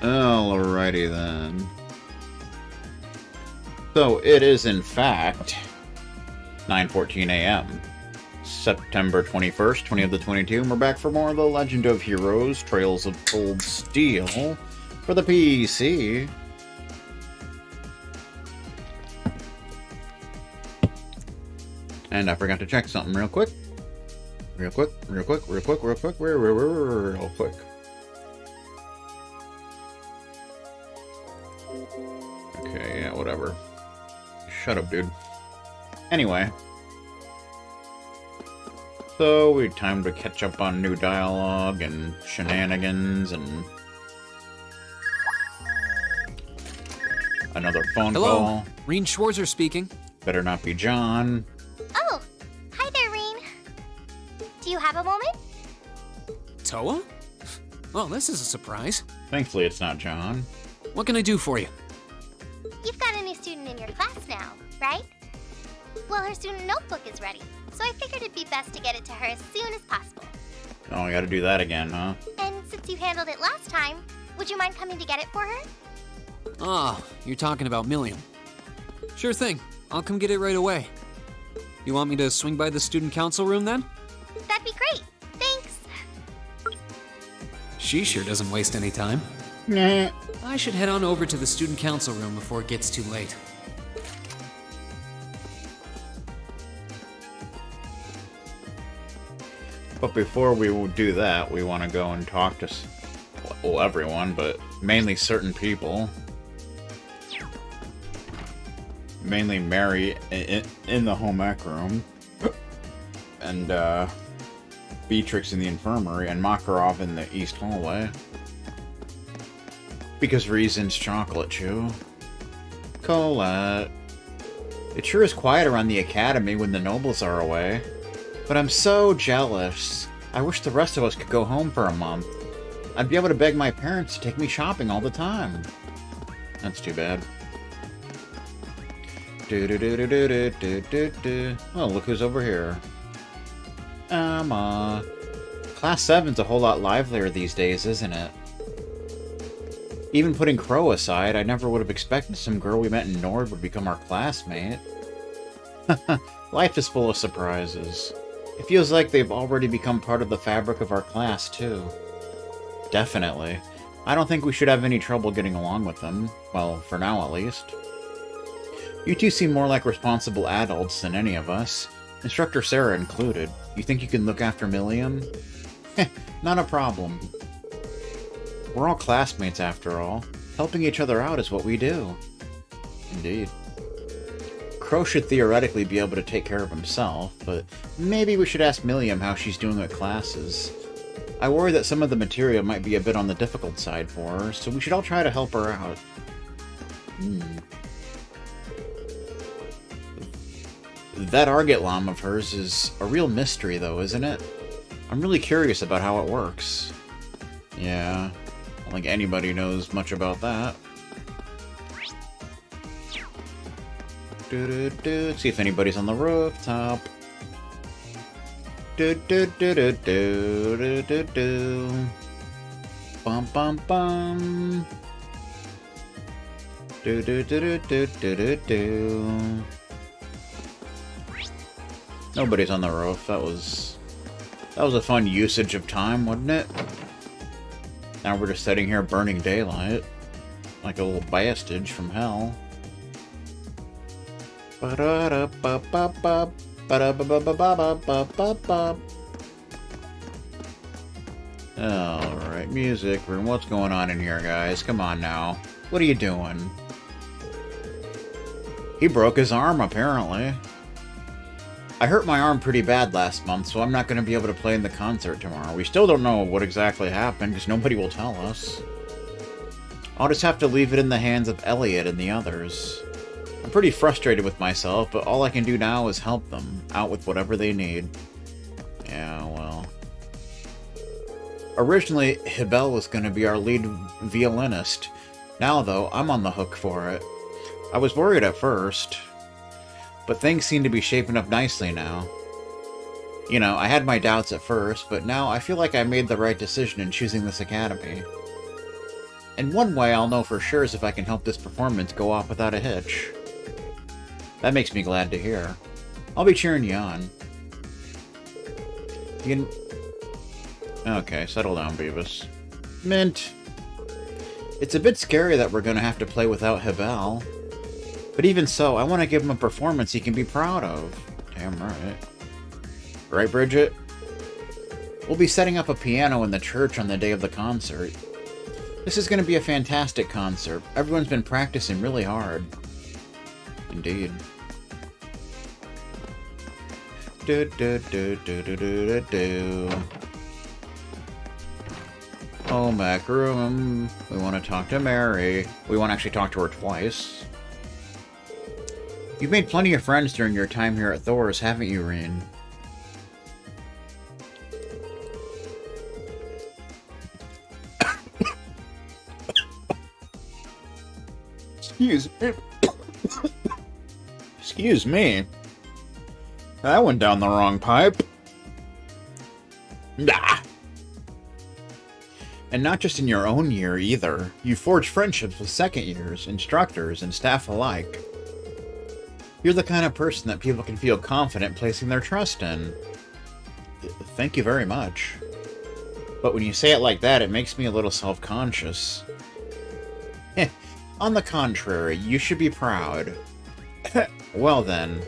Alrighty then. So it is in fact 9:14 a.m. September 21st, 2022, and we're back for more of The Legend of Heroes, Trails of Cold Steel for the PC. And I forgot to check something real quick. Real quick. Okay, yeah, whatever. Shut up, dude. Anyway. So, we had time to catch up on new dialogue and shenanigans and... another phone call. Hello, Reen Schwarzer speaking. Better not be John. Oh, hi there, Reen. Do you have a moment? Toa? Well, this is a surprise. Thankfully, it's not John. What can I do for you? You've got a new student in your class now, right? Well, her student notebook is ready, so I figured it'd be best to get it to her as soon as possible. Oh, I gotta do that again, huh? And since you handled it last time, would you mind coming to get it for her? Ah, you're talking about Milliam. Sure thing. I'll come get it right away. You want me to swing by the student council room then? That'd be great. Thanks. She sure doesn't waste any time. Nah. I should head on over to the student council room before it gets too late. But before we do that, we want to go and talk to, well, everyone, but mainly certain people. Mainly Mary in the home ec room, and Beatrix in the infirmary, and Makarov in the east hallway. Because reasons, Chocolate Chew. Colette. It sure is quiet around the academy when the nobles are away. But I'm so jealous. I wish the rest of us could go home for a month. I'd be able to beg my parents to take me shopping all the time. That's too bad. Oh, look who's over here. Class 7's a whole lot livelier these days, isn't it? Even putting Crow aside, I never would have expected some girl we met in Nord would become our classmate. Life is full of surprises. It feels like they've already become part of the fabric of our class, too. Definitely. I don't think we should have any trouble getting along with them. Well, for now at least. You two seem more like responsible adults than any of us. Instructor Sarah included. You think you can look after Milliam? Not a problem. We're all classmates after all. Helping each other out is what we do. Indeed. Crow should theoretically be able to take care of himself, but maybe we should ask Milliam how she's doing with classes. I worry that some of the material might be a bit on the difficult side for her, so we should all try to help her out. That Argit-Lam of hers is a real mystery, though, isn't it? I'm really curious about how it works. Yeah, I don't think anybody knows much about that. See if anybody's on the rooftop. Bum bum bum. Nobody's on the roof. That was a fun usage of time, wasn't it? Now we're just sitting here burning daylight. Like a little bastard from hell. Alright, music room. What's going on in here, guys? Come on now. What are you doing? He broke his arm, apparently. I hurt my arm pretty bad last month, so I'm not going to be able to play in the concert tomorrow. We still don't know what exactly happened, because nobody will tell us. I'll just have to leave it in the hands of Elliot and the others. I'm pretty frustrated with myself, but all I can do now is help them out with whatever they need. Yeah, well. Originally, Hibel was going to be our lead violinist. Now, though, I'm on the hook for it. I was worried at first, but things seem to be shaping up nicely now. You know, I had my doubts at first, but now I feel like I made the right decision in choosing this academy. And one way I'll know for sure is if I can help this performance go off without a hitch. That makes me glad to hear. I'll be cheering you on. You can... Okay, settle down, Beavis. Mint. It's a bit scary that we're gonna have to play without Hebel. But even so, I want to give him a performance he can be proud of. Damn right. Right, Bridget? We'll be setting up a piano in the church on the day of the concert. This is going to be a fantastic concert. Everyone's been practicing really hard. Indeed. Do do do do do do do. Oh, back room. We want to talk to Mary. We want to actually talk to her twice. You've made plenty of friends during your time here at Thor's, haven't you, Reen? Excuse me. Excuse me. That went down the wrong pipe. Nah. And not just in your own year, either. You forged friendships with second years, instructors, and staff alike. You're the kind of person that people can feel confident placing their trust in. Thank you very much. But when you say it like that, it makes me a little self-conscious. On the contrary, you should be proud. Well then,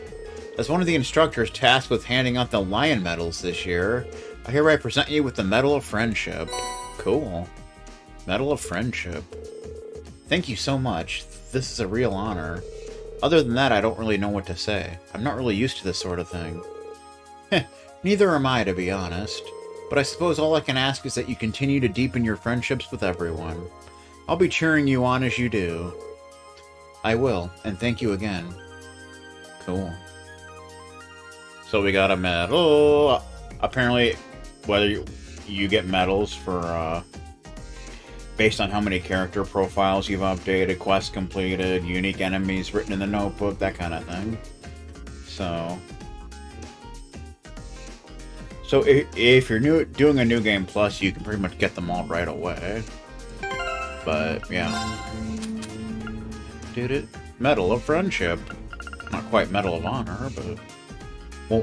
as one of the instructors tasked with handing out the Lion Medals this year, I hereby present you with the Medal of Friendship. Cool. Medal of Friendship. Thank you so much. This is a real honor. Other than that, I don't really know what to say. I'm not really used to this sort of thing. Neither am I, to be honest. But I suppose all I can ask is that you continue to deepen your friendships with everyone. I'll be cheering you on as you do. I will, and thank you again. Cool. So we got a medal. Apparently, whether you get medals for, based on how many character profiles you've updated, quests completed, unique enemies written in the notebook, that kind of thing. So if you're doing a New Game Plus, you can pretty much get them all right away. But, yeah. Did it? Medal of Friendship. Not quite Medal of Honor, but... Well,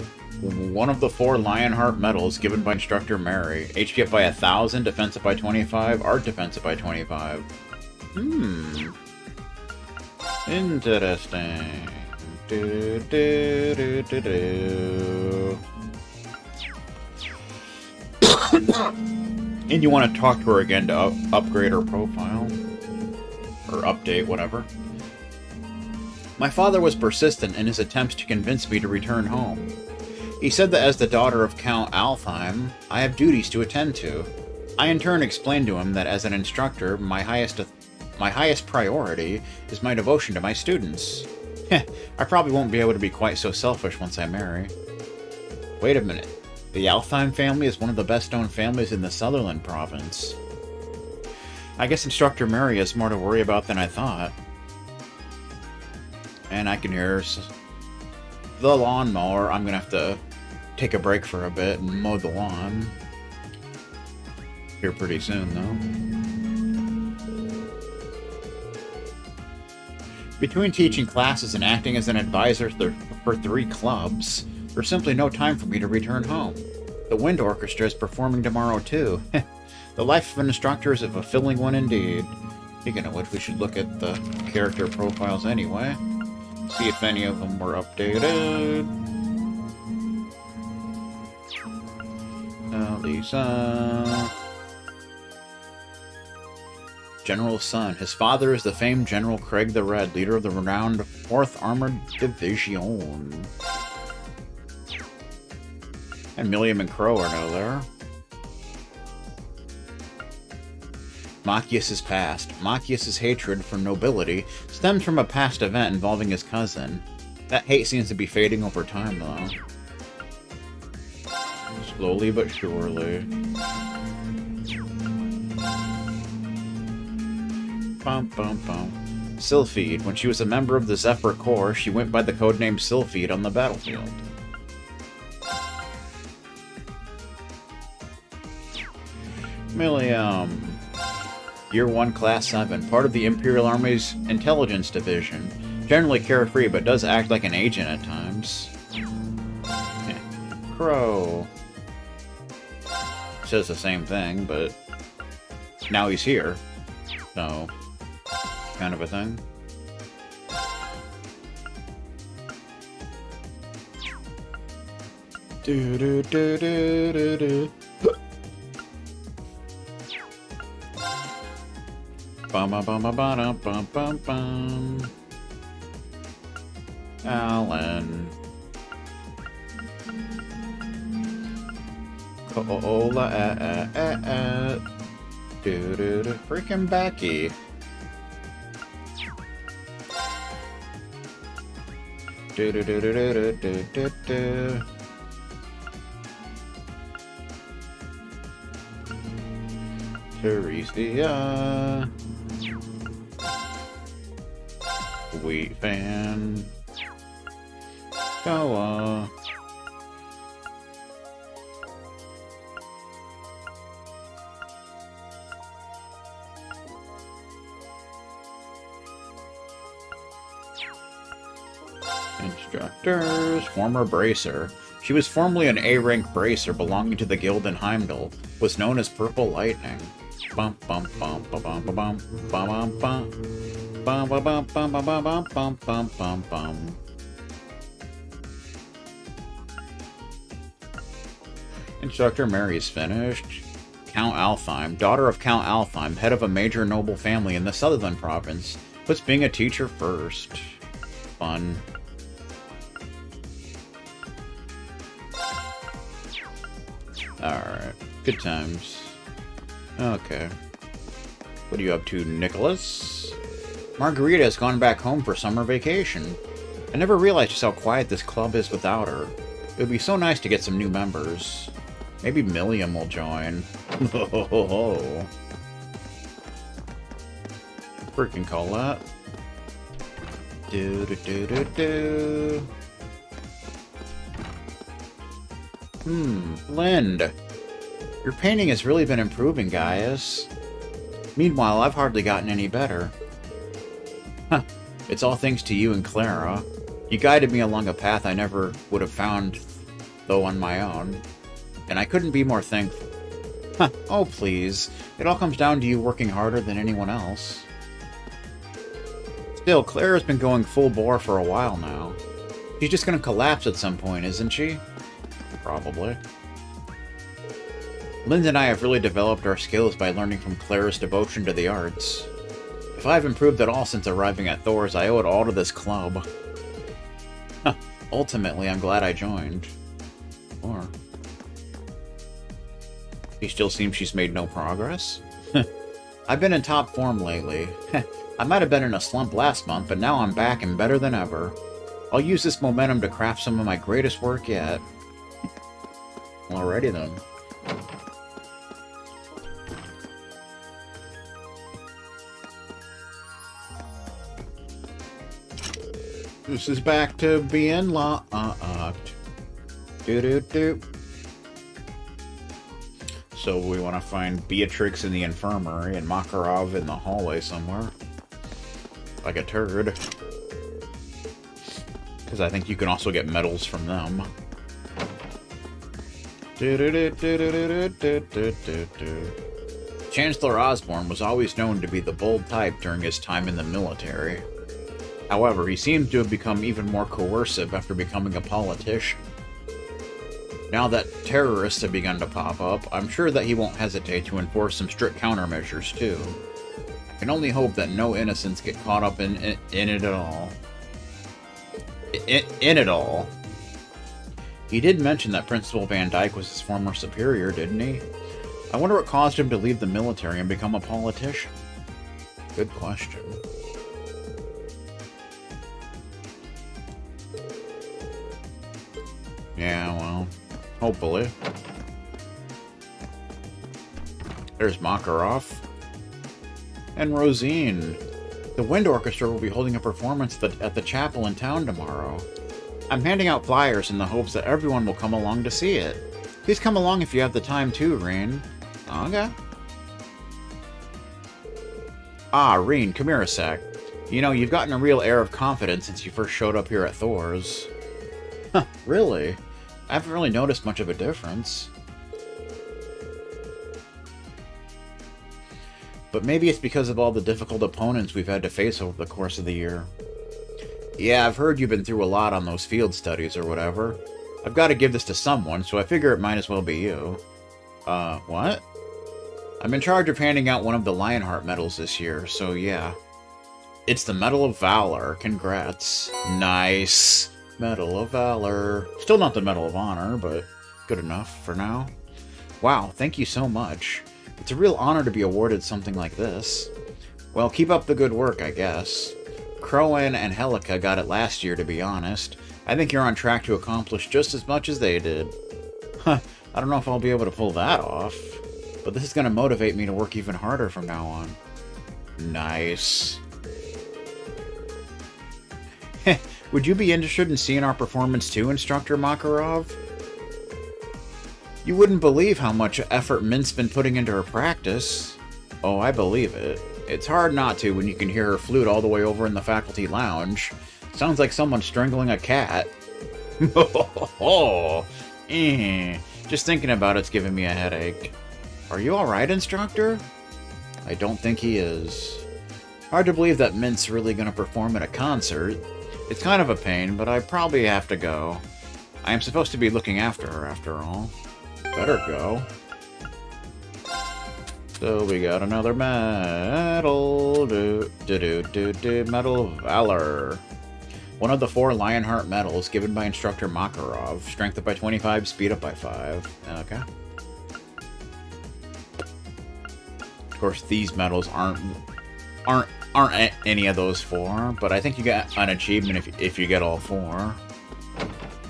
one of the 4 Lionheart medals given by Instructor Mary. HP up by 1,000, defense up by 25, art defense up by 25. Interesting. Do, do, do, do, do. And you want to talk to her again to upgrade her profile. Or update, whatever. My father was persistent in his attempts to convince me to return home. He said that as the daughter of Count Alfheim, I have duties to attend to. I in turn explained to him that as an instructor, my highest priority is my devotion to my students. I probably won't be able to be quite so selfish once I marry. Wait a minute. The Alfheim family is one of the best-known families in the Sutherland province. I guess Instructor Mary has more to worry about than I thought. And I can hear the lawnmower. I'm gonna have to take a break for a bit and mow the lawn. Here pretty soon, though. Between teaching classes and acting as an advisor for 3 clubs, there's simply no time for me to return home. The wind orchestra is performing tomorrow, too. The life of an instructor is a fulfilling one indeed. Speaking of which, we should look at the character profiles anyway. See if any of them were updated. Lisa. General's son. His father is the famed General Craig the Red, leader of the renowned 4th Armored Division. And Milliam and Crow are now there. Machias's past. Machias's hatred for nobility stems from a past event involving his cousin. That hate seems to be fading over time, though. Slowly but surely. Bum bum bum. Sylphide. When she was a member of the Zephyr Corps, she went by the codename Sylphide on the battlefield. Milliam. Year 1, Class 7, part of the Imperial Army's Intelligence Division. Generally carefree, but does act like an agent at times. Crow. Says the same thing, but now he's here. So, kind of a thing. Do do do do do do. Bum bum bum bum bum bum bum bum. Alan. Cola, do do do. Freaking Becky. Do do do do do do do do. Teresia. Wheat fan. Koa. Instructors. Former Bracer. She was formerly an A-rank Bracer belonging to the guild in Heimdall. Was known as Purple Lightning. Bum bum bum bum bum bum bum bum bum bum bum bum bum bum bum bum bum bum bum. Instructor Mary's finished. Count Alfheim, daughter of Count Alfheim, head of a major noble family in the Southern Province, puts being a teacher first. Fun. Alright, good times. Okay. What are you up to, Nicholas? Margarita has gone back home for summer vacation. I never realized just how quiet this club is without her. It would be so nice to get some new members. Maybe Milliam will join. Freaking call that. Do do do do do. Lind. Your painting has really been improving, Gaius. Meanwhile, I've hardly gotten any better. Huh. It's all thanks to you and Clara. You guided me along a path I never would have found, though on my own. And I couldn't be more thankful. Huh. Oh, please. It all comes down to you working harder than anyone else. Still, Clara's been going full bore for a while now. She's just gonna collapse at some point, isn't she? Probably. Lind and I have really developed our skills by learning from Clara's devotion to the arts. If I've improved at all since arriving at Thor's, I owe it all to this club. Ultimately, I'm glad I joined. Or... She still seems she's made no progress? I've been in top form lately. I might have been in a slump last month, but now I'm back and better than ever. I'll use this momentum to craft some of my greatest work yet. Alrighty then. This is back to being locked. Do-do-do. So we want to find Beatrix in the infirmary and Makarov in the hallway somewhere. Like a turd. Because I think you can also get medals from them. Chancellor Osborne was always known to be the bold type during his time in the military. However, he seems to have become even more coercive after becoming a politician. Now that terrorists have begun to pop up, I'm sure that he won't hesitate to enforce some strict countermeasures too. I can only hope that no innocents get caught up in it at all. In it all. He did mention that Principal Van Dyke was his former superior, didn't he? I wonder what caused him to leave the military and become a politician. Good question. Yeah, well, hopefully. There's Makarov. And Rosine. The Wind Orchestra will be holding a performance at the chapel in town tomorrow. I'm handing out flyers in the hopes that everyone will come along to see it. Please come along if you have the time too, Rain. Okay. Ah, Reen, come here a sec. You know, you've gotten a real air of confidence since you first showed up here at Thor's. Huh, really? I haven't really noticed much of a difference. But maybe it's because of all the difficult opponents we've had to face over the course of the year. Yeah, I've heard you've been through a lot on those field studies or whatever. I've got to give this to someone, so I figure it might as well be you. What? I'm in charge of handing out one of the Lionheart medals this year, so yeah. It's the Medal of Valor. Congrats. Nice. Medal of Valor. Still not the Medal of Honor, but good enough for now. Wow, thank you so much. It's a real honor to be awarded something like this. Well, keep up the good work, I guess. Crowan and Helica got it last year, to be honest. I think you're on track to accomplish just as much as they did. Huh, I don't know if I'll be able to pull that off. But this is going to motivate me to work even harder from now on. Nice. Would you be interested in seeing our performance too, Instructor Makarov? You wouldn't believe how much effort Mint's been putting into her practice. Oh, I believe it. It's hard not to when you can hear her flute all the way over in the faculty lounge. Sounds like someone strangling a cat. Just thinking about it's giving me a headache. Are you alright, Instructor? I don't think he is. Hard to believe that Mint's really gonna perform at a concert. It's kind of a pain, but I probably have to go. I am supposed to be looking after her, after all. Better go. So we got another medal. Medal of Valor. One of the 4 Lionheart medals given by Instructor Makarov. Strength up by 25, speed up by 5. Okay. Of course, these medals aren't any of those 4, but I think you get an achievement if you get all 4.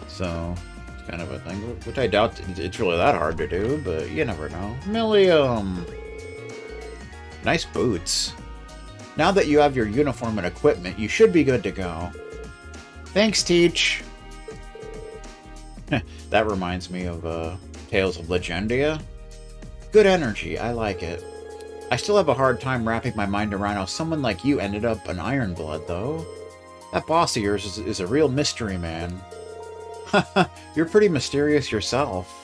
So, it's kind of a thing, which I doubt it's really that hard to do, but you never know. Millium! Nice boots. Now that you have your uniform and equipment, you should be good to go. Thanks, Teach! That reminds me of Tales of Legendia. Good energy, I like it. I still have a hard time wrapping my mind around how someone like you ended up an Ironblood, though. That boss of yours is a real mystery, man. Haha, you're pretty mysterious yourself.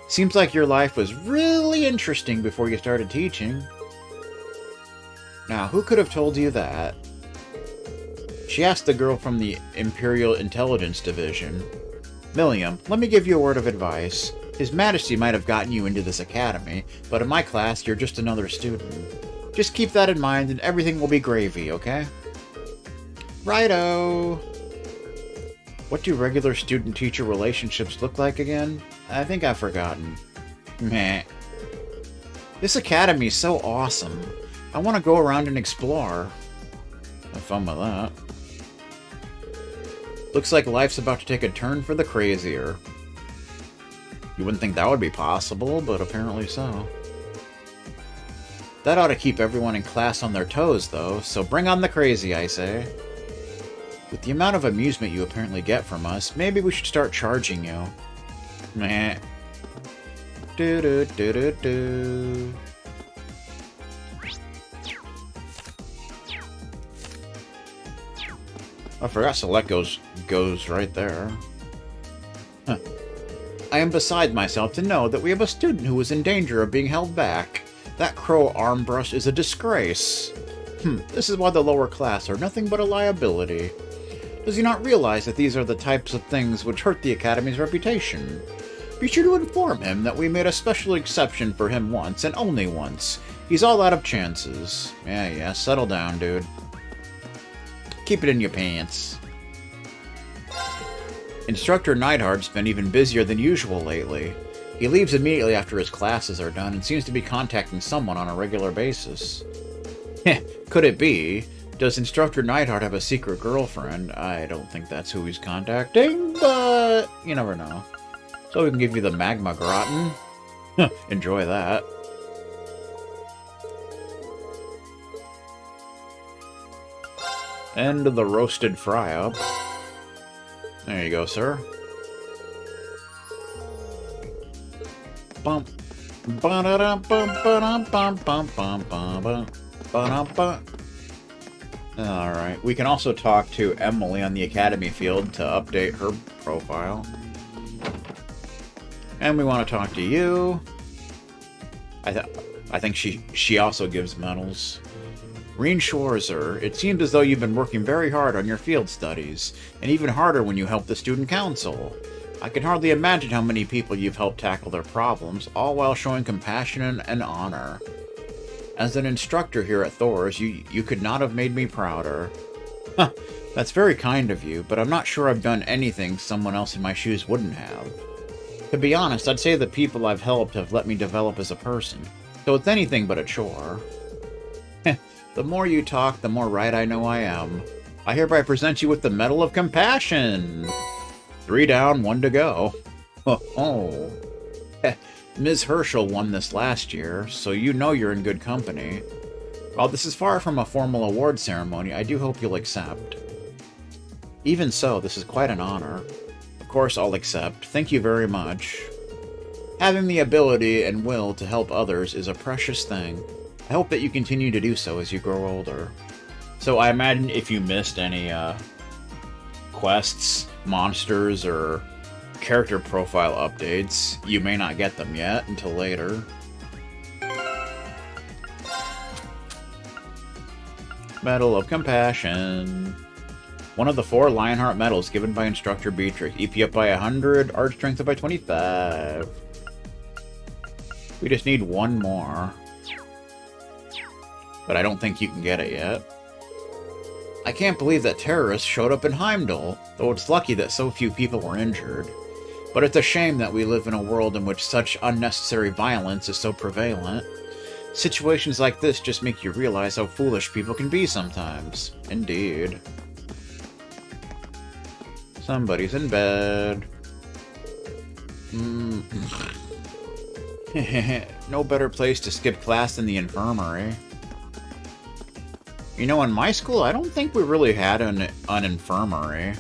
Seems like your life was really interesting before you started teaching. Now, who could have told you that? She asked the girl from the Imperial Intelligence Division. Milliam, let me give you a word of advice. His Majesty might have gotten you into this academy, but in my class, you're just another student. Just keep that in mind and everything will be gravy, okay? Righto! What do regular student-teacher relationships look like again? I think I've forgotten. Meh. This academy's so awesome. I want to go around and explore. Have fun with that. Looks like life's about to take a turn for the crazier. You wouldn't think that would be possible, but apparently so. That ought to keep everyone in class on their toes, though, so bring on the crazy, I say. With the amount of amusement you apparently get from us, maybe we should start charging you. Meh. Do-do-do-do-do. I forgot Select goes right there. Huh. I am beside myself to know that we have a student who is in danger of being held back. That crow armbrush is a disgrace. This is why the lower class are nothing but a liability. Does he not realize that these are the types of things which hurt the Academy's reputation? Be sure to inform him that we made a special exception for him once, and only once. He's all out of chances. Yeah, settle down, dude. Keep it in your pants. Instructor Neidhart's been even busier than usual lately. He leaves immediately after his classes are done and seems to be contacting someone on a regular basis. Could it be? Does Instructor Neidhart have a secret girlfriend? I don't think that's who he's contacting, but you never know. So we can give you the Magma Gratin. Enjoy that. And the roasted fry-up. There you go, sir. Bump. Alright, we can also talk to Emily on the Academy field to update her profile. And we want to talk to you. I think she also gives medals. Reen Schwarzer, it seems as though you've been working very hard on your field studies, and even harder when you help the student council. I can hardly imagine how many people you've helped tackle their problems, all while showing compassion and honor. As an instructor here at Thor's, you could not have made me prouder. Huh, that's very kind of you, but I'm not sure I've done anything someone else in my shoes wouldn't have. To be honest, I'd say the people I've helped have let me develop as a person, so it's anything but a chore. The more you talk, the more right I know I am. I hereby present you with the Medal of Compassion! 3 down, 1 to go. Oh. Ms. Herschel won this last year, so you know you're in good company. While this is far from a formal award ceremony, I do hope you'll accept. Even so, this is quite an honor. Of course I'll accept. Thank you very much. Having the ability and will to help others is a precious thing. I hope that you continue to do so as you grow older. So I imagine if you missed any quests, monsters, or character profile updates, you may not get them yet until later. Medal of Compassion. One of the 4 Lionheart medals given by Instructor Beatrix. EP up by 100, Art Strength up by 25. We just need 1 more. But I don't think you can get it yet. I can't believe that terrorists showed up in Heimdall, though it's lucky that so few people were injured. But it's a shame that we live in a world in which such unnecessary violence is so prevalent. Situations like this just make you realize how foolish people can be sometimes. Indeed. Somebody's in bed. No better place to skip class than the infirmary. You know, in my school, I don't think we really had an infirmary.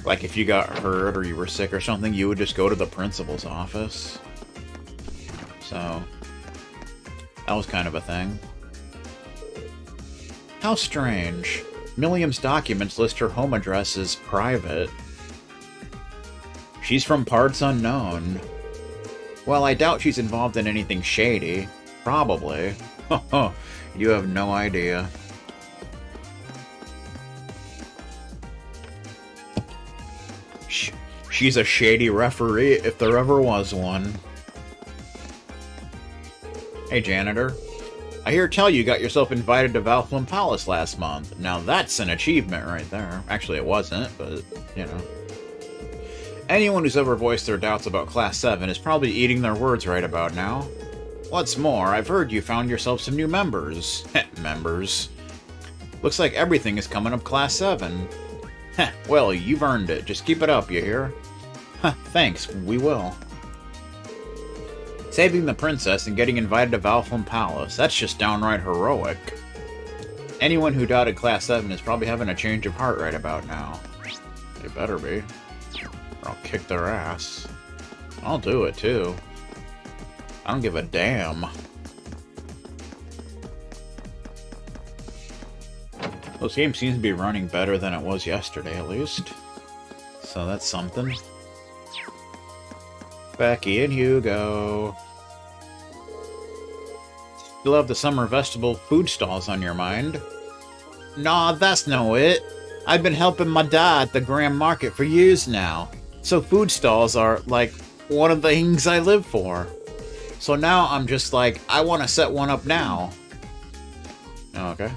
Like, if you got hurt or you were sick or something, you would just go to the principal's office. So, that was kind of a thing. How strange. Milliam's documents list her home address as private. She's from parts unknown. Well, I doubt she's involved in anything shady. Probably. You have no idea. She's a shady referee if there ever was one. Hey, janitor. I hear tell you got yourself invited to Valflum Palace last month. Now that's an achievement right there. Actually, it wasn't, but, you know. Anyone who's ever voiced their doubts about Class 7 is probably eating their words right about now. What's more, I've heard you found yourself some new members. Members. Looks like everything is coming up Class 7. Well, you've earned it. Just keep it up, you hear? Thanks, we will. Saving the princess and getting invited to Valflum Palace, that's just downright heroic. Anyone who doubted Class 7 is probably having a change of heart right about now. They better be. Or I'll kick their ass. I'll do it, too. I don't give a damn. This game seems to be running better than it was yesterday, at least. So that's something. Becky and Hugo. Still have the summer festival food stalls on your mind? Nah, that's no it. I've been helping my dad at the Grand Market for years now. So food stalls are, like, one of the things I live for. So now I'm just like, I want to set one up now. Okay.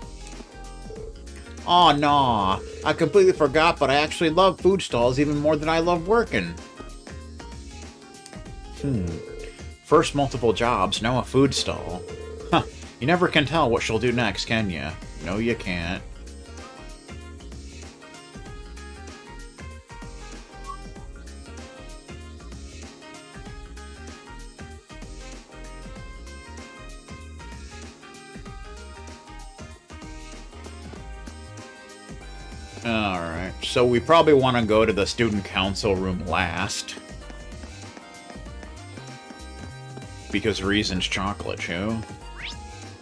Aw, nah. I completely forgot, but I actually love food stalls even more than I love working. First multiple jobs, now a food stall. Huh. You never can tell what she'll do next, can you? No, you can't. Alright, so we probably want to go to the student council room last. because reason's chocolate chew.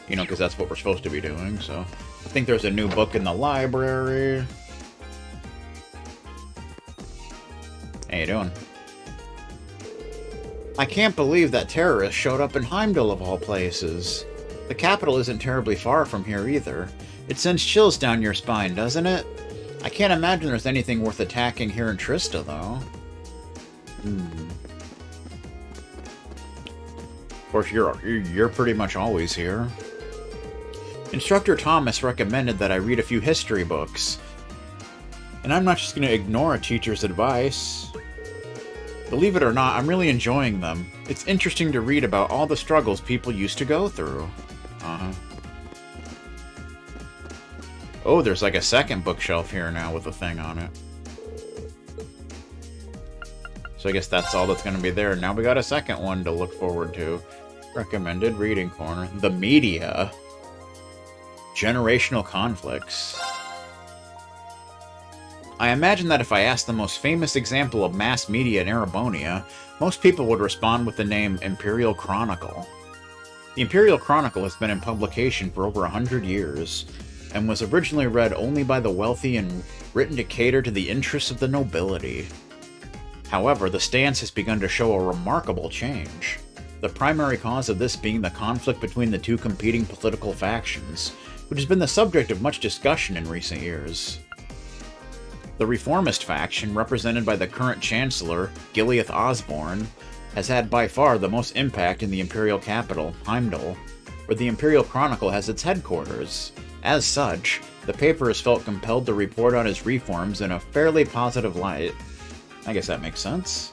You know, because that's what we're supposed to be doing, so... I think there's a new book in the library. How you doing? I can't believe that terrorists showed up in Heimdall of all places. The capital isn't terribly far from here either. It sends chills down your spine, doesn't it? I can't imagine there's anything worth attacking here in Trista, though. Of course, you're pretty much always here. Instructor Thomas recommended that I read a few history books. And I'm not just going to ignore a teacher's advice. Believe it or not, I'm really enjoying them. It's interesting to read about all the struggles people used to go through. Oh, there's like a second bookshelf here now with a thing on it. So I guess that's all that's going to be there. Now we got a second one to look forward to. Recommended reading corner. The media. Generational conflicts. I imagine that if I asked the most famous example of mass media in Erebonia, most people would respond with the name Imperial Chronicle. The Imperial Chronicle has been in publication for over 100 years, and was originally read only by the wealthy and written to cater to the interests of the nobility. However, the stance has begun to show a remarkable change, the primary cause of this being the conflict between the two competing political factions, which has been the subject of much discussion in recent years. The reformist faction, represented by the current Chancellor, Gileath Osborne, has had by far the most impact in the Imperial capital, Heimdall, where the Imperial Chronicle has its headquarters. As such, the paper has felt compelled to report on its reforms in a fairly positive light. I guess that makes sense.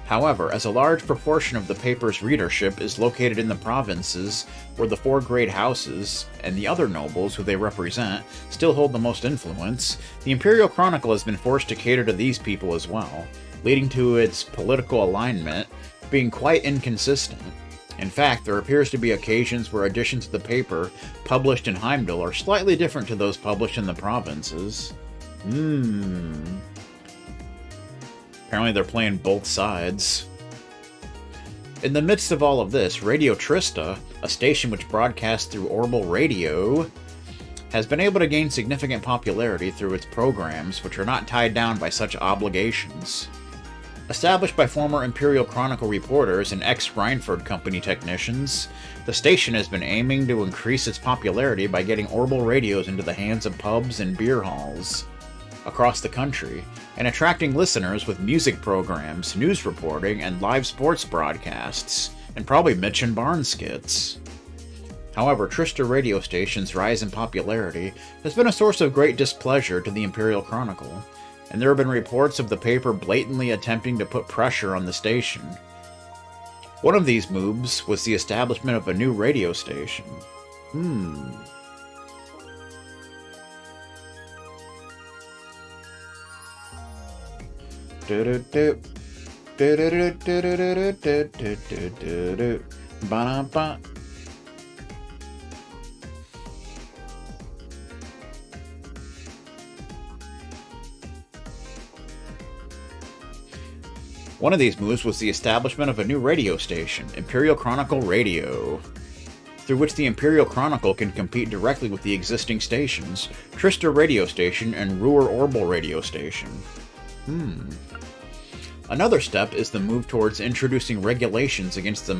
However, as a large proportion of the paper's readership is located in the provinces, where the four great houses, and the other nobles who they represent, still hold the most influence, the Imperial Chronicle has been forced to cater to these people as well, leading to its political alignment being quite inconsistent. In fact, there appears to be occasions where editions of the paper published in Heimdall are slightly different to those published in the provinces. Apparently they're playing both sides. In the midst of all of this, Radio Trista, a station which broadcasts through Orbital Radio, has been able to gain significant popularity through its programs, which are not tied down by such obligations. Established by former Imperial Chronicle reporters and ex-Rhineford Company technicians, the station has been aiming to increase its popularity by getting Orbital radios into the hands of pubs and beer halls across the country, and attracting listeners with music programs, news reporting, and live sports broadcasts, and probably Mitch and Barnes skits. However, Trista radio station's rise in popularity has been a source of great displeasure to the Imperial Chronicle, and there have been reports of the paper blatantly attempting to put pressure on the station. One of these moves was the establishment of a new radio station. Ba-da-ba. One of these moves was the establishment of a new radio station, Imperial Chronicle Radio, through which the Imperial Chronicle can compete directly with the existing stations, Trista Radio Station and Ruhr Orbital Radio Station. Another step is the move towards introducing regulations against the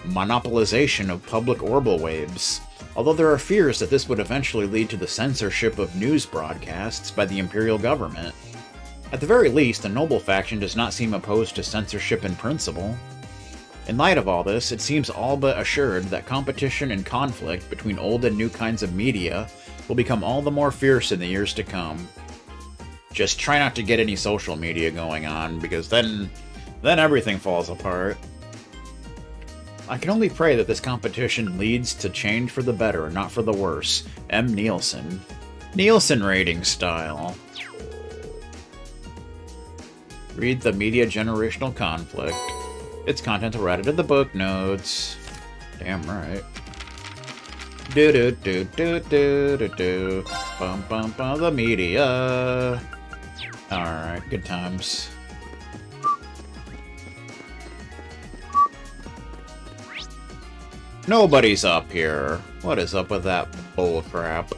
monopolization of public orbital waves, although there are fears that this would eventually lead to the censorship of news broadcasts by the Imperial government. At the very least, the noble faction does not seem opposed to censorship in principle. In light of all this, it seems all but assured that competition and conflict between old and new kinds of media will become all the more fierce in the years to come. Just try not to get any social media going on, because then everything falls apart. I can only pray that this competition leads to change for the better and not for the worse. M. Nielsen. Nielsen rating style. Read the media generational conflict. Its contents are added to the book notes. Damn right. Do do do do do do do. Bum bum bum. The media. All right, good times. Nobody's up here. What is up with that bull crap?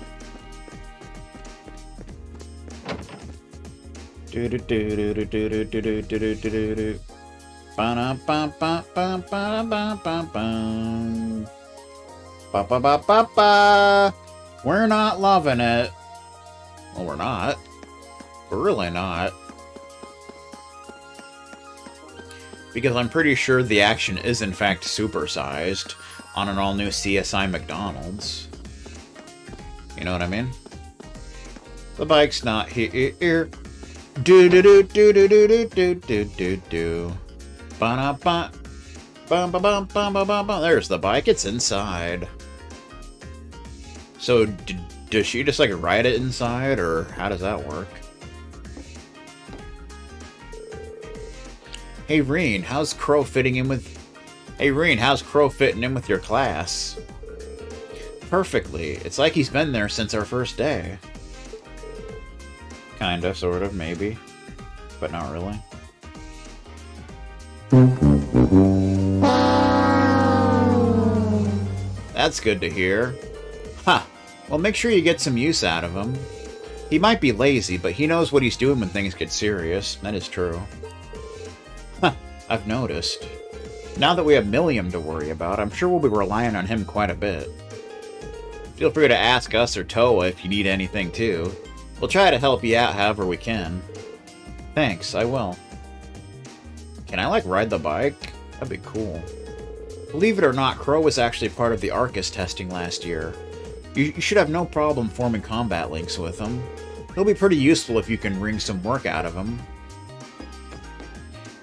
Do do do do do do do do do do do. Ba ba ba ba ba ba ba ba. Ba ba ba ba ba. We're not loving it. Well, we're not. We're really not. Because I'm pretty sure the action is in fact supersized on an all-new CSI McDonald's. You know what I mean? The bike's not here. Do do do do do do do do do do do. Ba da ba. Bum ba bum bum ba bum bum. There's the bike. It's inside. So does she just like ride it inside, or how does that work? Hey Reen, how's Crow fitting in with? Hey Reen, how's Crow fitting in with your class? Perfectly. It's like he's been there since our first day. Kinda, sort of, maybe. But not really. That's good to hear. Ha! Well, make sure you get some use out of him. He might be lazy, but he knows what he's doing when things get serious. That is true. Huh, I've noticed. Now that we have Milliam to worry about, I'm sure we'll be relying on him quite a bit. Feel free to ask us or Toa if you need anything, too. We'll try to help you out however we can. Thanks, I will. Can I, like, ride the bike? That'd be cool. Believe it or not, Crow was actually part of the Arcus testing last year. You should have no problem forming combat links with him. He'll be pretty useful if you can wring some work out of him.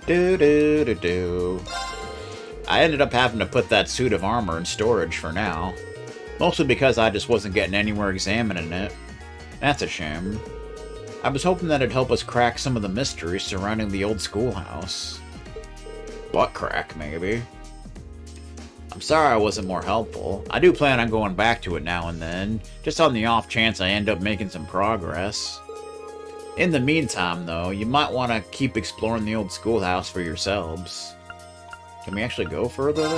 Do-do-do-do. I ended up having to put that suit of armor in storage for now. Mostly because I just wasn't getting anywhere examining it. That's a shame. I was hoping that it'd help us crack some of the mysteries surrounding the old schoolhouse. Butt crack, maybe. I'm sorry I wasn't more helpful. I do plan on going back to it now and then, just on the off chance I end up making some progress. In the meantime, though, you might want to keep exploring the old schoolhouse for yourselves. Can we actually go further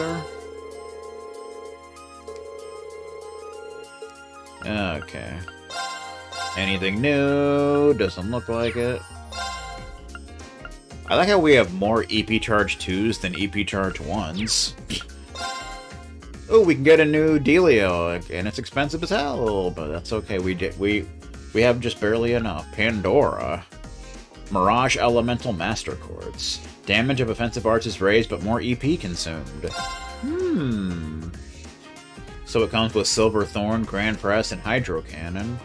there? Okay. Anything new? Doesn't look like it. I like how we have more EP Charge 2s than EP Charge 1s. Oh, we can get a new Delio, and it's expensive as hell, but that's okay. We have just barely enough. Pandora. Mirage Elemental Master Quartz. Damage of offensive arts is raised, but more EP consumed. So it comes with Silver Thorn, Grand Press, and Hydro Cannon.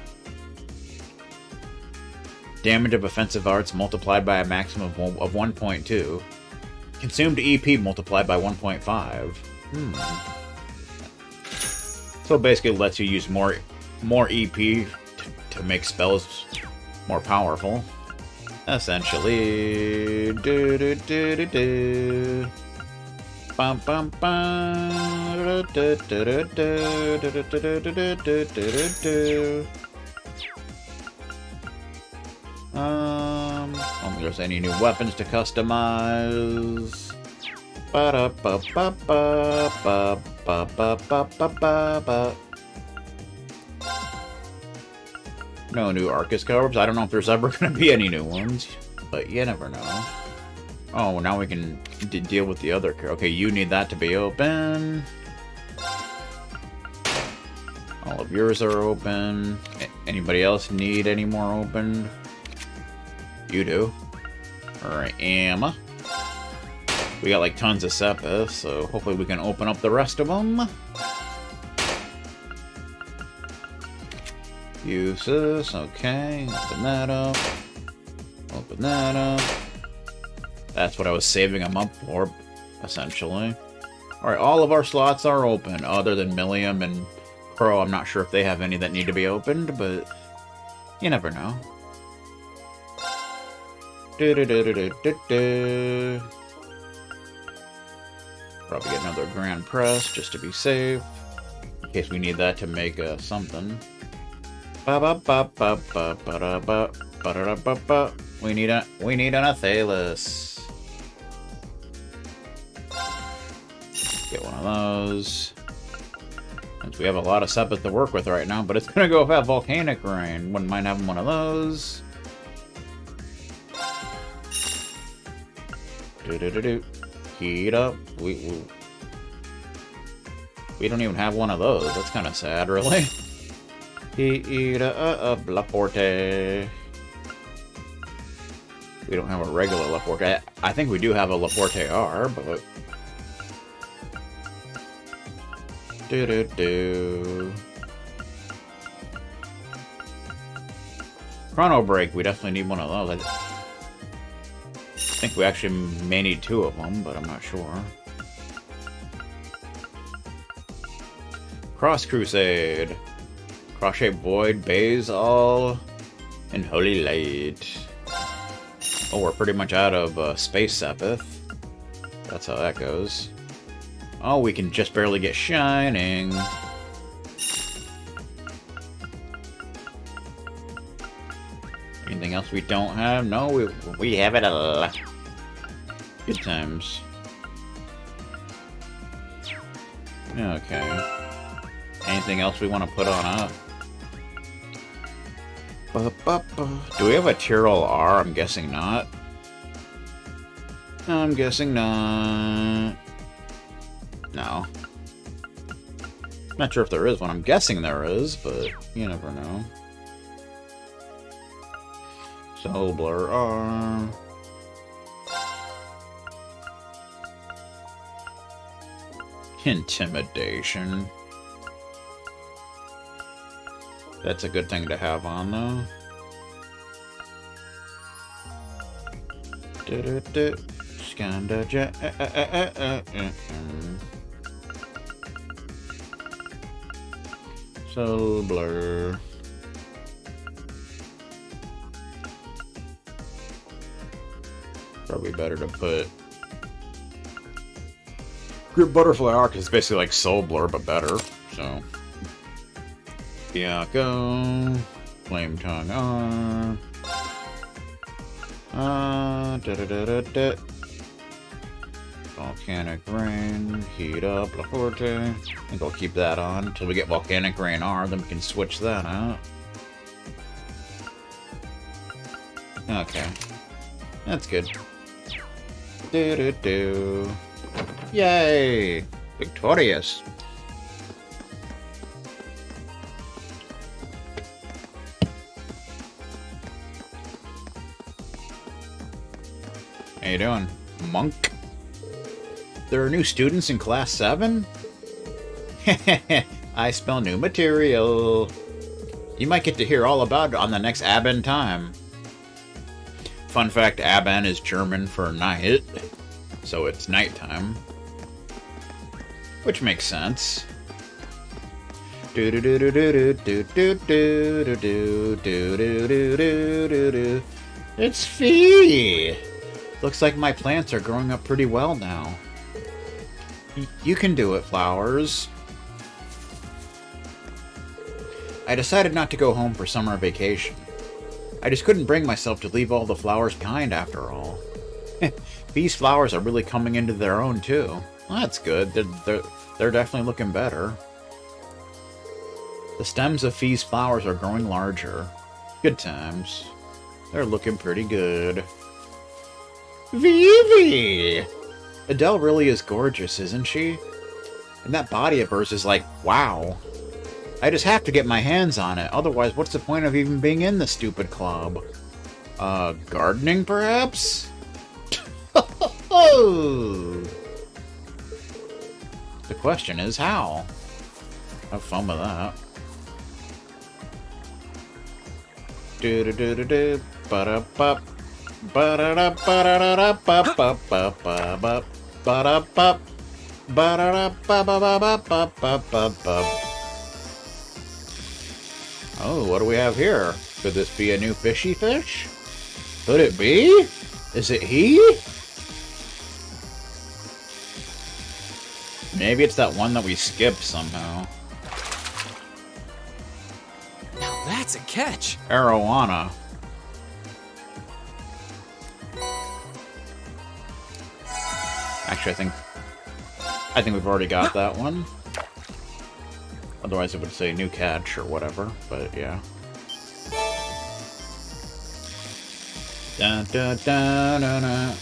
Damage of offensive arts multiplied by a maximum of 1.2. Consumed EP multiplied by 1.5. So it basically lets you use more EP to make spells more powerful. Essentially. Do do do do do. Bum bum bum. Do do do do do do do do do do do. I don't think there's any new weapons to customize. Ba da ba ba ba ba ba ba ba ba ba ba. No new Arcus covers. I don't know if there's ever going to be any new ones, but you never know. Oh, now we can deal with the other. Okay, you need that to be open. All of yours are open. Anybody else need any more opened? You do. Alright, Emma. We got like tons of Seppa, so hopefully we can open up the rest of them. Uses, okay. Open that up. Open that up. That's what I was saving them up for, essentially. Alright, all of our slots are open, other than Milliam and Crow. I'm not sure if they have any that need to be opened, but you never know. Do-do-do-do-do-do-do. Probably get another Grand Press, just to be safe. In case we need that to make something. Ba-ba-ba-ba-ba-ba-da-ba. We need an Athalis. Get one of those. Since we have a lot of Sepith to work with right now, but it's gonna go without Volcanic Rain. Wouldn't mind having one of those. Do-do-do-do. Heat up. We don't even have one of those. That's kind of sad, really. Heat up Laporte. We don't have a regular Laporte. I think we do have a Laporte R, but... Do-do-do. Chrono Break, we definitely need one of those. I think we actually may need 2 of them, but I'm not sure. Cross Crusade. Cross-Shaped Void, Basil, and Holy Light. Oh, we're pretty much out of Space Sepith. That's how that goes. Oh, we can just barely get Shining. Anything else we don't have? No, we have it all. Good times. Okay. Anything else we want to put on up? Do we have a Tyrrell R? I'm guessing not. I'm guessing not. No. Not sure if there is one. I'm guessing there is, but you never know. Soulblur R. Intimidation. That's a good thing to have on, though. Soulblur. Probably better to put Grip Butterfly R, because it's basically like Soulblur, but better, so. Yako. Flame Tongue R. Volcanic Rain. Heat up Laforte. I think I'll keep that on until we get Volcanic Rain R, then we can switch that out. Okay. That's good. Yay! Victorious! How you doing, Monk? There are new students in Class 7? I spell new material. You might get to hear all about it on the next Abend time. Fun fact, Abend is German for night, so it's nighttime. Which makes sense. It's Fee! Looks like my plants are growing up pretty well now. You can do it, flowers. I decided not to go home for summer vacation. I just couldn't bring myself to leave all the flowers behind after all. These flowers are really coming into their own too. Well, that's good. They're definitely looking better. The stems of Fee's flowers are growing larger. Good times. They're looking pretty good. Vivi! Adele really is gorgeous, isn't she? And that body of hers is like, wow. I just have to get my hands on it, otherwise what's the point of even being in the stupid club? Gardening, perhaps? The question is, how? Have fun with that. Do-do-do-do-do, ba-da-bop, ba-da-da, ba-da-da-ba-da-da-ba-ba-ba-ba, ba-da-bop, ba-da-da-ba-ba-ba-ba-ba-ba-ba. Oh, what do we have here? Could this be a new fishy fish? Could it be? Is it he? Maybe it's that one that we skipped somehow. Now that's a catch. Arowana. Actually, I think we've already got that one. Otherwise it would say new catch or whatever, but yeah. Dun, dun, dun, dun, dun.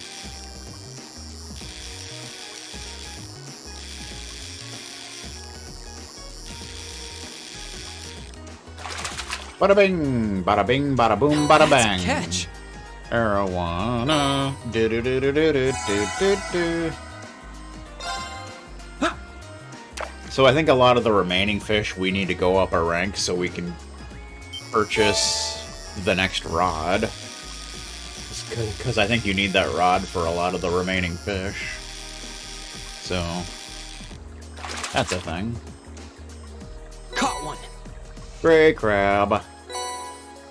Bada bing, bada bing, bada boom, bada bang. That's a catch. Arowana. Do do do do do do do do. So I think a lot of the remaining fish we need to go up our rank so we can purchase the next rod. Because I think you need that rod for a lot of the remaining fish. So that's a thing. Caught one. Gray crab.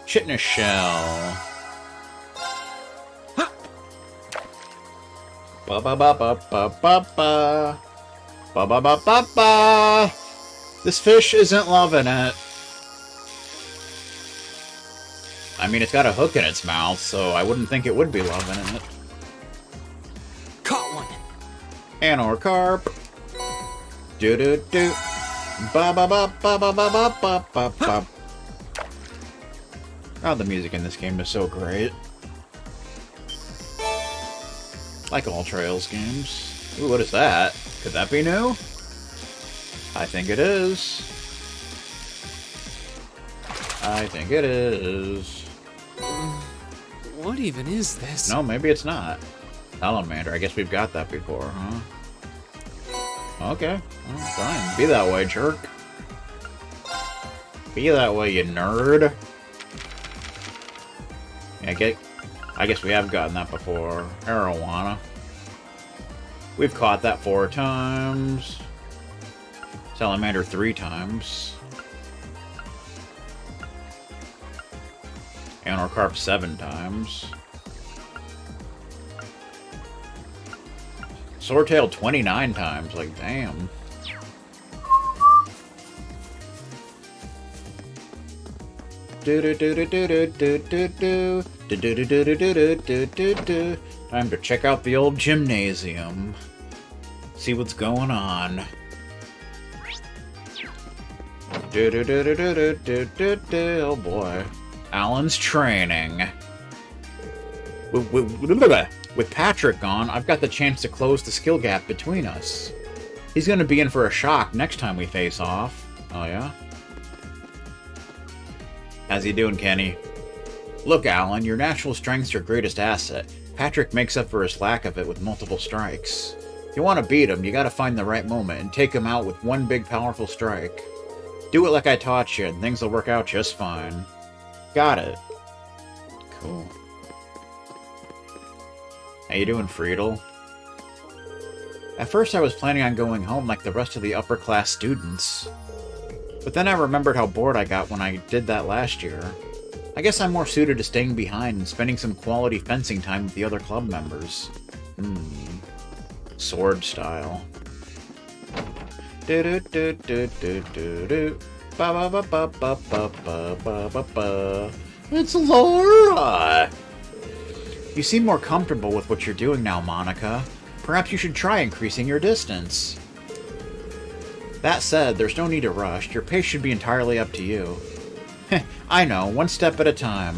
Shit in a shell. Ba ba ba ba ba ba ba. Ba ba ba ba ba. This fish isn't loving it. I mean, it's got a hook in its mouth, so I wouldn't think it would be loving it. Caught one. Anor carp. Do do do. Ba ba ba ba ba ba ba ba ba ba. Oh, the music in this game is so great. Like all Trails games. Ooh, what is that? Could that be new? I think it is. I think it is. What even is this? No, maybe it's not. Salamander. I guess we've got that before, huh? Okay. Well, fine. Be that way, jerk. Be that way, you nerd. I guess we have gotten that before. Arowana. We've caught that 4 times. Salamander 3 times. Anor carp 7 times. Swordtail 29 times. Like, damn. Time to check out the old gymnasium. See what's going on. Oh boy. Alan's training. With Patrick gone, I've got the chance to close the skill gap between us. He's gonna be in for a shock next time we face off. Oh yeah? How's he doing, Kenny? Look, Alan, your natural strength's your greatest asset. Patrick makes up for his lack of it with multiple strikes. If you want to beat him, you gotta find the right moment and take him out with one big powerful strike. Do it like I taught you, and things will work out just fine. Got it. Cool. How you doing, Friedel? At first I was planning on going home like the rest of the upper class students. But then I remembered how bored I got when I did that last year. I guess I'm more suited to staying behind and spending some quality fencing time with the other club members. Sword style. Do do do do do do. Ba ba ba ba ba ba ba ba ba ba. It's Laura! You seem more comfortable with what you're doing now, Monica. Perhaps you should try increasing your distance. That said, there's no need to rush. Your pace should be entirely up to you. I know, one step at a time.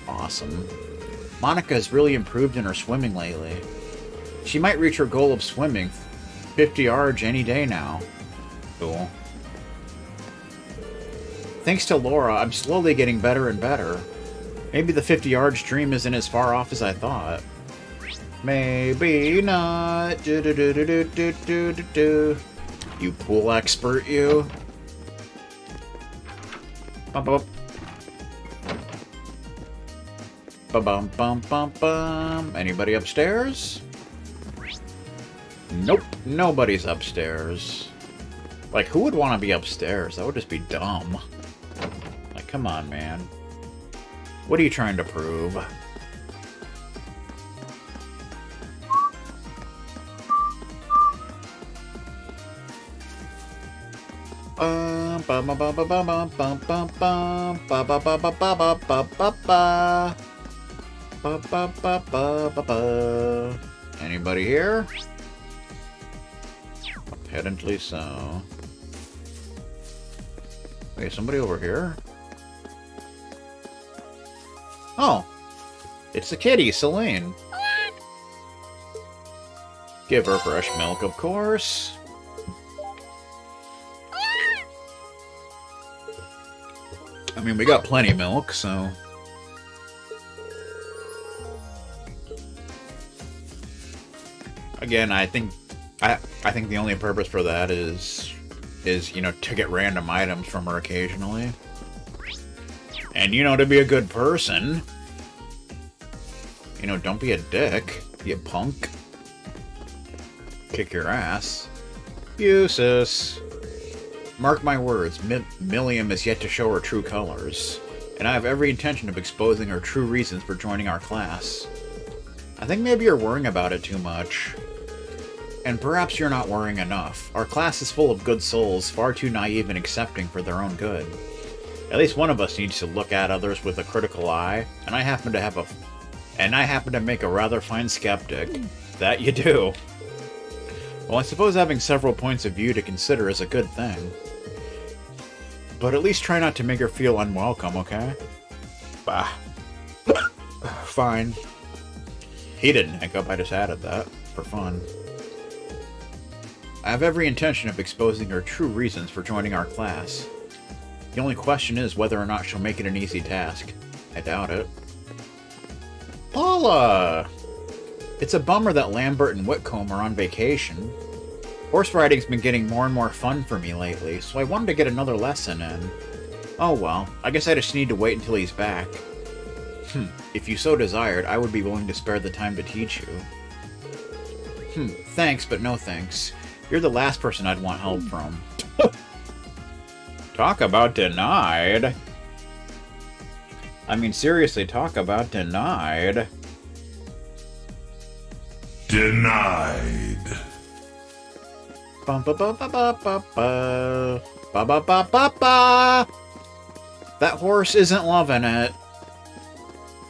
Awesome. Monica has really improved in her swimming lately. She might reach her goal of swimming 50 yards any day now. Cool. Thanks to Laura, I'm slowly getting better and better. Maybe the 50 yards dream isn't as far off as I thought. Maybe not. Do do do do do do do do do. You pool expert, you. Bum bum. Bum bum bum bum bum. Anybody upstairs? Nope, nobody's upstairs. Like, who would want to be upstairs? That would just be dumb. Like, come on, man. What are you trying to prove? Anybody here? Apparently so. Wait, somebody over here? Oh! It's the kitty, Celine. Give her fresh milk, of course. I mean, we got plenty of milk, so... Again, I think the only purpose for that is you know, to get random items from her occasionally. And, you know, to be a good person. You know, don't be a dick, you punk. Kick your ass. Useless. Mark my words, Milliam is yet to show her true colors, and I have every intention of exposing her true reasons for joining our class. I think maybe you're worrying about it too much. And perhaps you're not worrying enough. Our class is full of good souls, far too naive and accepting for their own good. At least one of us needs to look at others with a critical eye, and I happen to make a rather fine skeptic. That you do. Well, I suppose having several points of view to consider is a good thing. But at least try not to make her feel unwelcome, okay? Bah. Fine. He didn't hiccup, I just added that, for fun. I have every intention of exposing her true reasons for joining our class. The only question is whether or not she'll make it an easy task. I doubt it. Paula! It's a bummer that Lambert and Whitcomb are on vacation. Horse riding's been getting more and more fun for me lately, so I wanted to get another lesson in. Oh well, I guess I just need to wait until he's back. If you so desired, I would be willing to spare the time to teach you. Thanks, but no thanks. You're the last person I'd want help from. Talk about denied. I mean, seriously, talk about denied. Denied. Bum ba ba ba ba ba ba ba ba ba ba ba. That horse isn't loving it.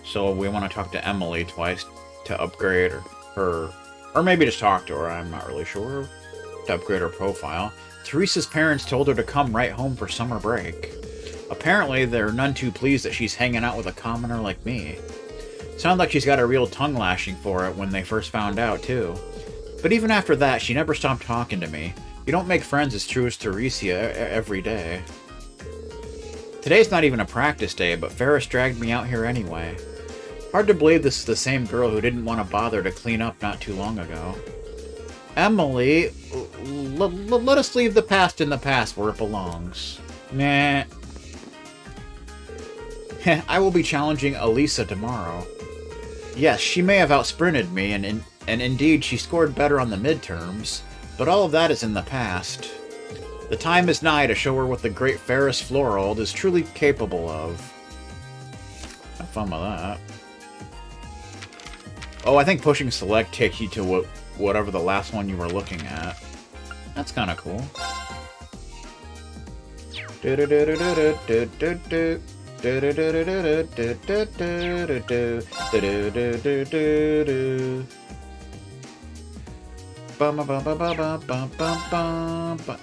So we want to talk to Emily twice to upgrade her, or maybe just talk to her. I'm not really sure. To upgrade her profile. Teresa's parents told her to come right home for summer break. Apparently, they're none too pleased that she's hanging out with a commoner like me. Sounds like she's got a real tongue lashing for it when they first found out, too. But even after that, she never stopped talking to me. You don't make friends as true as Teresa every day. Today's not even a practice day, but Ferris dragged me out here anyway. Hard to believe this is the same girl who didn't want to bother to clean up not too long ago. Emily, let us leave the past in the past where it belongs. Nah. I will be challenging Elisa tomorrow. Yes, she may have outsprinted me, and indeed she scored better on the midterms, but all of that is in the past. The time is nigh to show her what the great Ferris Florold is truly capable of. Have fun with that. Oh, I think pushing select takes you to whatever the last one you were looking at. That's kind of cool.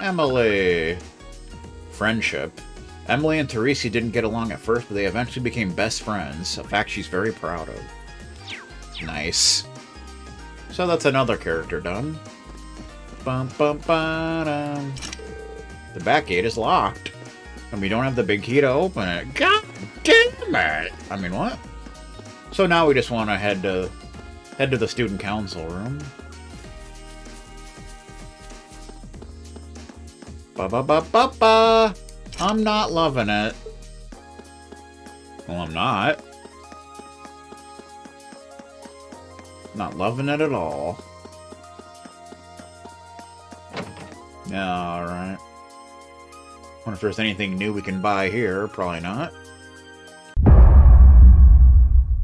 Emily. Friendship. Emily and Teresa didn't get along at first, but they eventually became best friends, a fact she's very proud of. Nice. So that's another character done. The back gate is locked, and we don't have the big key to open it. God damn it! I mean, what? So now we just want to head to the student council room. Ba-ba-ba-ba-ba! I'm not loving it. Well, I'm not. Not loving it at all. Yeah, alright. Wonder if there's anything new we can buy here. Probably not.